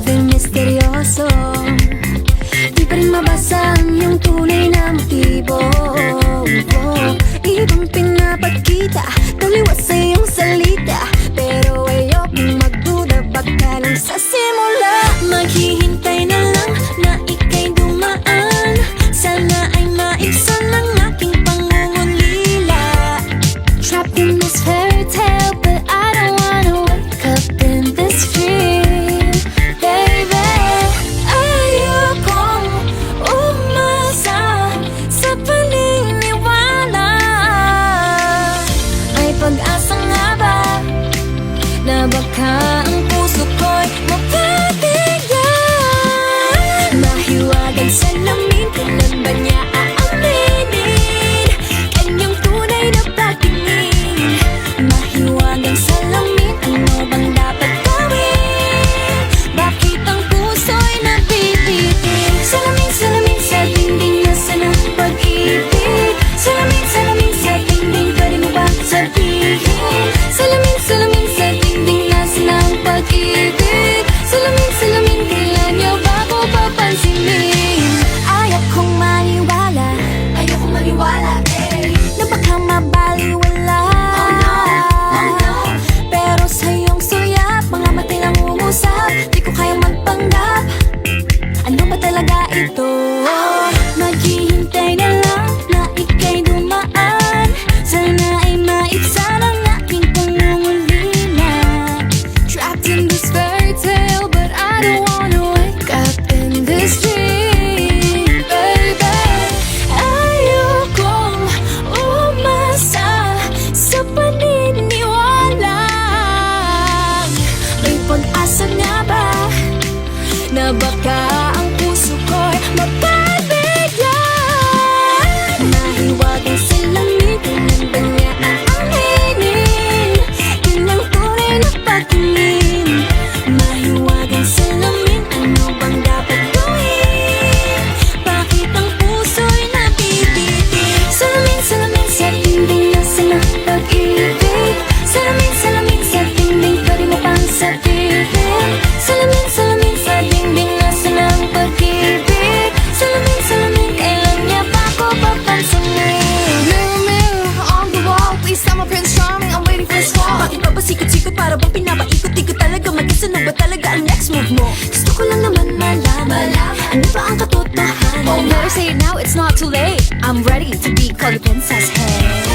din misteryoso. Di pa rin mabasa ang iyong tunay na motibo. Ibang pinapakita, taliwas sa iyong salita, pero ayokong magduda, baka lang sa simula. Maghihintay na lang na ika'y dumaan, sana ay maibsan ang aking pangungulila. Trapped in this fairy tale, but I don't wanna wake up in this dream, baby. Ayokong umasa sa paniniwala. May pag-asa nga ba na baka ang puso ko'y mapabigyan? Mahiwagang salamin, kailan ba niya aaminin kanyang tunay na pagtingin? Mahiwagang salamin, ano bang dapat gawin? Bakit ang puso'y nabibitin? Salamin, salamin sa dingding, nasa ng pag-ibig. Salamin, salamin sa dingding, pwede mo ba sabihin? Salamin, salamin sa dingding, nasa ng pag-ibig. Salamin, salamin, kailan niyo ba ko papansinin? Ayokong maniwala, ayokong maniwala, eh, na baka mabaliwala. Oh no, pero sa iyong suyap, mga matay lang umusap, di ko kayang magpanggap. Ano ba talaga ito? Maghihintay na lang na ika'y dumaan, sana ay maibsan ang aking pangungulila. Trapped in this fairy tale, but I don't wanna wake up in this dream, baby. Ayokong umasa sa paniniwala. May pag-asa nga ba na baka ang puso ko'y mapabigyan? Mahiwagang salamin, kailan ba niya aaminin kanyang tunay na pagtingin? Mahiwagang salamin, ano bang dapat gawin? Bakit ang puso'y nabibitin? Salamin, salamin sa dingding, nasa ng pag-ibig. Salamin, salamin sa dingding, pwede mo pang sabihin? Salamin, salamin sa dingding, nasa ng pag-ibig. Salamin, salamin, kailan niya ba ko papansinin? Mirror, mirror on the wall, please tell my Prince Charming I'm waiting for this call. Bakit ba sikot-sikot, para bang pinapaikot-ikot talaga? Mag-isa na ba talaga ang next move mo? Gusto ko lang naman malaman, ano ba ang katotohanan? Oh, better say it now, it's not too late. I'm ready to be called the princess, hey.